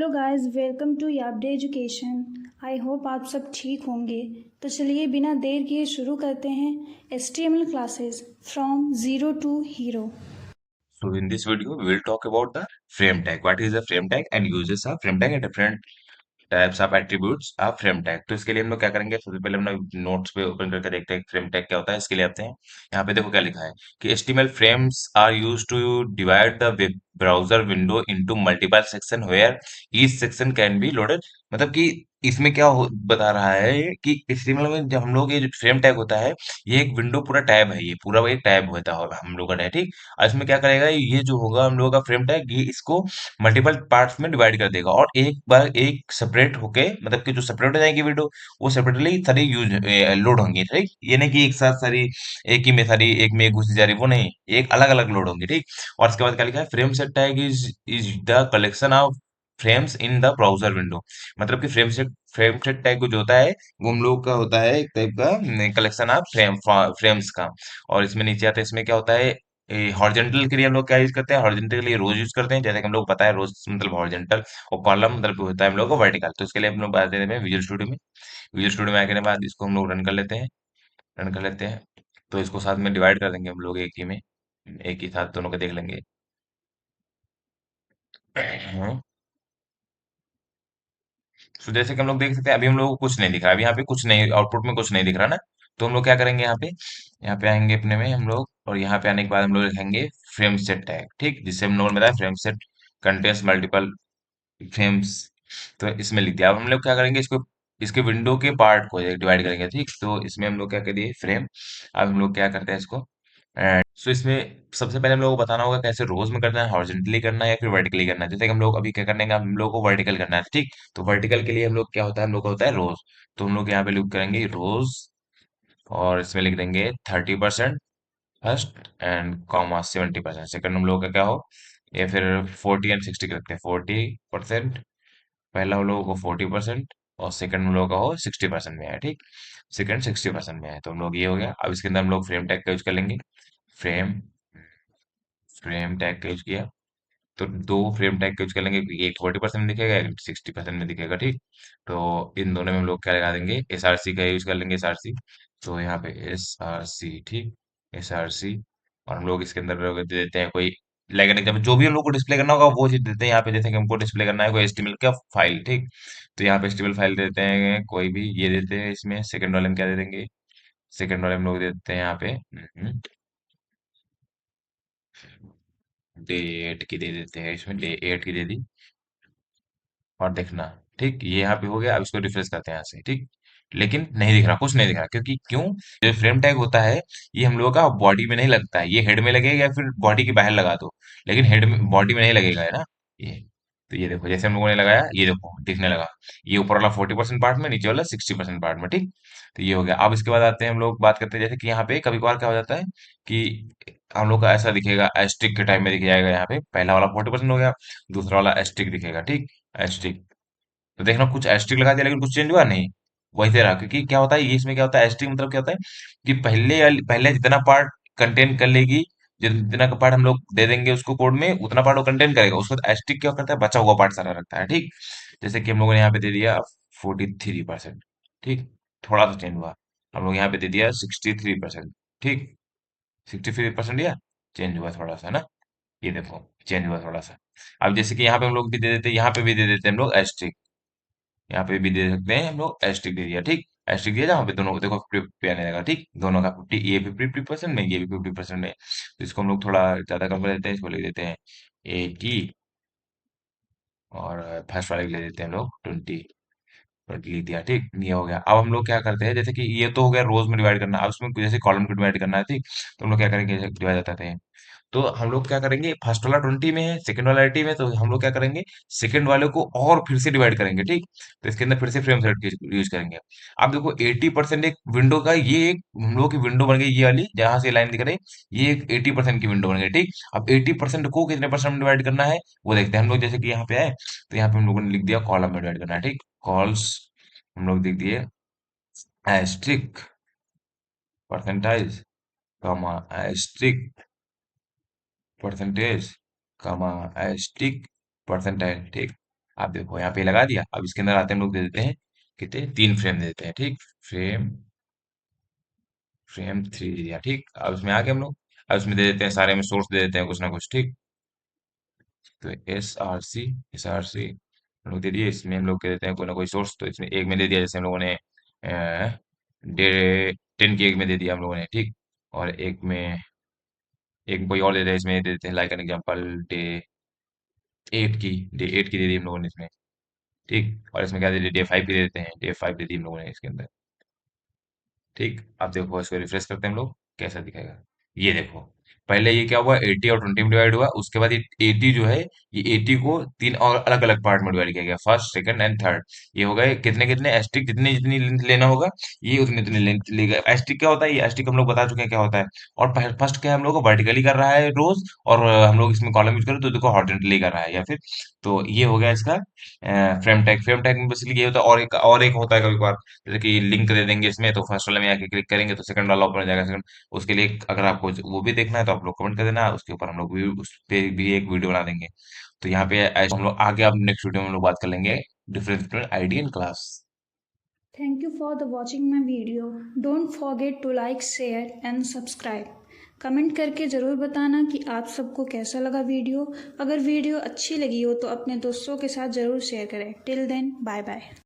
Hello guys, welcome to यापडे education. आई होप आप सब ठीक होंगे। तो चलिए बिना देर किए शुरू करते हैं HTML classes from zero to hero. So in this video, we will talk about the frame tag. What is the frame tag and uses of frame tag and different types of attributes of frame tag. तो इसके लिए हम लोग क्या करेंगे, सबसे पहले हम लोग नोट्स पे ओपन करके देखते हैं फ्रेम टैग क्या होता है। इसके लिए आते हैं, यहाँ पे देखो क्या लिखा है कि HTML frames are used to divide the web browser window into multiple section where each section can be loaded. मतलब कि इसमें क्या बता रहा है कि एचटीएमएल में जब हम लोग ये फ्रेम टैग होता है, ये एक विंडो पूरा टैब है, ये पूरा एक टैब होता है हम लोग का टैग, ठीक। और इसमें क्या करेगा, ये जो होगा हम लोगों का फ्रेम टैग, ये इसको मल्टीपल पार्ट्स में डिवाइड कर देगा और एक बार एक सेपरेट होके, मतलब कि जो सेपरेट हो जाएगी वीडियो, वो सेपरेटली सारी यूज लोड होंगी, ठीक। ये नहीं कि एक साथ सारी एक ही में सारी एक में एक घुसी जा रही, वो नहीं, एक अलग अलग लोड होंगी, ठीक। और इसके बाद क्या लिखा है, frame set tag is the collection of frames in the browser window. मतलब कि फ्रेम सेट टैग जो होता है, वो हम लोग का होता है एक टाइप का कलेक्शन ऑफ फ्रेम्स का। और इसमें नीचे आता है, इसमें क्या होता है, हॉरिजेंटल के लिए हम लोग क्या यूज करते हैं, हॉरिजेंटल के लिए रोज यूज करते हैं, जैसे कि हम लोग पता है रोज मतलब हॉरिजेंटल, और कॉलम मतलब होता है हम लोग को वर्टिकल। तो इसके लिए हम लोग बात देते हैं विजुअल स्टूडियो में। विजुअल स्टूडियो में आने के बाद इसको हम लोग रन कर लेते हैं, रन कर लेते हैं। तो इसको साथ में डिवाइड कर देंगे हम लोग एक ही में, एक ही साथ दोनों को देख लेंगे। हम्म। तो जैसे कि हम लोग देख सकते हैं, अभी हम लोग को कुछ नहीं दिख रहा, अभी यहाँ पे कुछ नहीं, आउटपुट में कुछ नहीं दिख रहा ना। तो हम लोग क्या करेंगे, यहाँ पे आएंगे अपने में हम लोग, और यहाँ पे आने के बाद हम लोग लिखेंगे फ्रेम सेट टैग, ठीक, जिससे हम लोगों ने बताया frame set contains multiple frames. तो इसमें लिख दिया। अब हम लोग क्या करेंगे, इसको इसके विंडो के पार्ट को डिवाइड करेंगे, ठीक। तो इसमें हम लोग क्या कर दिए, फ्रेम। अब हम लोग क्या करते हैं इसको, सो इसमें सबसे पहले हम लोग को बताना होगा कैसे रोज में करना है, हॉरिजेंटली करना है या फिर वर्टिकली करना है। जैसे कि हम लोग अभी क्या करने का, हम लोग को वर्टिकल करना है, ठीक। तो वर्टिकल के लिए हम लोग क्या होता है, हम लोग का होता है रोज। तो हम लोग यहाँ पे लिख करेंगे रोज, और इसमें लिख देंगे 30% फर्स्ट एंड कॉमा 70% सेकंड। हम लोग का क्या हो, या फिर 40 एंड 60 करते हैं, 40%। पहला हम लोगों को 40% और सेकंड हम लोगों का हो 60% में है, ठीक। सेकंड 60% में है, तो हम लोग ये हो गया। अब इसके अंदर हम लोग फ्रेम टैग का यूज कर लेंगे। फ्रेम फ्रेम टैग का यूज किया, तो दो फ्रेम टैग का यूज कर लेंगे, क्योंकि एक 40% में दिखेगा, एक 60% में दिखेगा, ठीक। तो इन दोनों में हम लोग क्या लगा देंगे, SRC का यूज कर लेंगे, SRC। तो यहाँ पे SRC, ठीक, SRC। और हम लोग इसके अंदर दे देते हैं कोई, लाइक एग्जाम्पल जो भी हम लोग को डिस्प्ले करना होगा वो चीज देते हैं यहाँ पे। जैसे कि हमको डिस्प्ले करना है कोई HTML का फाइल, ठीक। तो यहाँ पे HTML फाइल देते हैं कोई भी, ये देते हैं। इसमें सेकंड वाले में क्या दे देंगे, सेकंड वाले में लोग देते हैं यहाँ पे डेट की दे देते हैं, इसमें डे 8 की दे दी, और देखना, ठीक, ये यहाँ पे हो गया। अब इसको रिफ्रेश करते हैं यहाँ से, ठीक। लेकिन नहीं दिख रहा, कुछ नहीं दिख रहा, क्योंकि क्यों, जो फ्रेम टैग होता है, ये हम लोगों का बॉडी में नहीं लगता है, ये हेड में लगेगा या फिर बॉडी के बाहर लगा दो, लेकिन हेड में बॉडी में नहीं लगेगा, है ना ये। तो ये देखो, जैसे हम लोगों ने लगाया, ये देखो दिखने लगा, ये ऊपर वाला 40% पार्ट में, नीचे वाला 60% पार्ट में, ठीक। तो ये हो गया। अब इसके बाद आते हैं हम लोग, बात करते हैं जैसे कि यहाँ पे कभी कभार क्या हो जाता है कि हम लोग का ऐसा दिखेगा, एस्ट्रिक के टाइम में दिख जाएगा, यहाँ पे पहला वाला 40% हो गया, दूसरा वाला एस्ट्रिक दिखेगा, ठीक, एस्ट्रिक। तो देखना कुछ एस्ट्रिक लगा दिया, लेकिन कुछ चेंज हुआ नहीं, वही से रहा। क्योंकि क्या होता है, ये इसमें क्या होता है, एस्ट्रिक मतलब क्या होता है कि पहले जितना पार्ट कंटेन कर लेगी, जितना का पार्ट हम लोग दे देंगे उसको कोड में, उतना पार्ट वो कंटेन करेगा। उसको एस्ट्रिक क्या करता है, बचा हुआ पार्ट सारा रखता है, ठीक। जैसे कि हम लोगों ने यहाँ पे दे दिया 43%, ठीक, थोड़ा सा चेंज हुआ। हम लोग यहाँ पे दे दिया 63%, ठीक, 63% दिया, चेंज हुआ थोड़ा सा ना, ये देखो चेंज हुआ थोड़ा सा। अब जैसे कि यहाँ पे हम लोग भी दे देते हैं, यहाँ पे भी दे देते हैं हम लोग एस्ट्रिक, यहाँ पे भी दे सकते हैं हम लोग एस्ट्रिक दे दिया, ठीक। एस्ट्रिक दिया, जहाँ पे दोनों को देखो 50 आने लगा, ठीक, दोनों का 50, ये भी 50% में, ये भी 50% में। तो इसको हम लोग थोड़ा ज्यादा कम कर देते हैं, इसको ले देते हैं 80, और फर्स्ट वाले को ले देते हैं हम लोग 20 लिख दिया, ठीक, ये हो गया। अब हम लोग क्या करते हैं, जैसे कि ये तो हो गया रोज में डिवाइड करना। अब उसमें जैसे कॉलम को डिवाइड करना है, ठीक। तो हम लोग क्या करेंगे, डिवाइड बताते हैं। तो हम लोग क्या करेंगे, फर्स्ट वाला 20 में है, सेकंड वाला 80 में है, तो हम लोग क्या करेंगे, सेकंड वाले को और फिर से डिवाइड करेंगे, ठीक। तो इसके अंदर फिर से फ्रेम सेट यूज करेंगे। अब देखो 80% एक विंडो का, ये एक हम लोग की विंडो बन गई, ये वाली जहां से लाइन दिख रही है, ये एक 80% की विंडो बन गई, ठीक। अब 80% को कितने परसेंट में डिवाइड करना है, वो देखते हैं हम लोग। जैसे कि यहाँ पे आए, तो यहाँ पे हम लोगों ने लिख दिया कॉलम में डिवाइड करना है, ठीक। कॉल्स हम लोग लिख दिए asterisk percentage, comma asterisk percentage, comma asterisk percentile, ठीक। आप देखो यहाँ पे लगा दिया। अब इसके अंदर आते हैं हम लोग दे देते हैं कितने, 3 फ्रेम दे देते हैं, ठीक। फ्रेम फ्रेम 3 दे दिया, ठीक। अब इसमें आ गए हम लोग। अब इसमें दे देते हैं सारे में सोर्स दे देते हैं कुछ ना कुछ, ठीक। तो एस आर सी हम लोग दे दिए। इसमें हम लोग कह देते हैं कोई ना कोई सोर्स। तो इसमें एक में दे दिया, जैसे हम लोगों ने डे 10 की एक में दे दिया हम लोगों ने, ठीक। और एक कोई और दे दिया, इसमें दे देते हैं लाइक एन एग्जाम्पल डे 8 की दे दी हम लोगों ने इसमें, ठीक। और इसमें क्या दे दिया, डे 5 की दे देते हैं, डे 5 दे दी हम लोगों ने इसके अंदर, ठीक। अब देखो इसको रिफ्रेश करते हैं हम लोग, कैसा दिखेगा। ये देखो, पहले ये क्या हुआ, 80 और 20 में डिवाइड हुआ। उसके बाद ये 80 जो है, ये 80 को 3 और अलग अलग पार्ट में डिवाइड किया गया, फर्स्ट सेकंड एंड थर्ड। ये हो गए कितने कितने एस्टिक, जितनी जितनी लेंथ लेना होगा ये उतनी उतनी लेंथ लेगा। एस्टिक क्या होता है, ये एस्टिक हम लोग बता चुके हैं क्या होता है। और फर्स्ट क्या है, हम लोग को वर्टिकली कर रहा है रोज, और हम लोग इसमें कॉलम यूज करें तो देखो हॉरिजॉन्टली कर रहा है, या फिर। तो ये हो गया इसका फ्रेम टैग में बेसिकली ये होता है। और एक होता है कभी कभार, जैसे कि लिंक दे देंगे इसमें, तो फर्स्ट वाले में आके क्लिक करेंगे तो सेकंड वाला ओपन हो जाएगा, सेकंड। उसके लिए अगर आपको वो भी देखना है तो आप लोग कमेंट कर देना, उसके ऊपर हम लोग भी उस पे भी एक वीडियो बना देंगे। तो यहाँ पे ऐसे हम लोग आगे, अब नेक्स्ट वीडियो में हम लोग बात कर लेंगे difference between ID and class. Thank you for the watching my video. Don't forget to like, share and subscribe. Comment करके ज़रूर बताना कि आप सबको कैसा लगा वीडियो। अगर वीडियो अच्छी लगी हो तो अपने दोस्तों के साथ ज़रूर शेयर करें। Till then bye bye.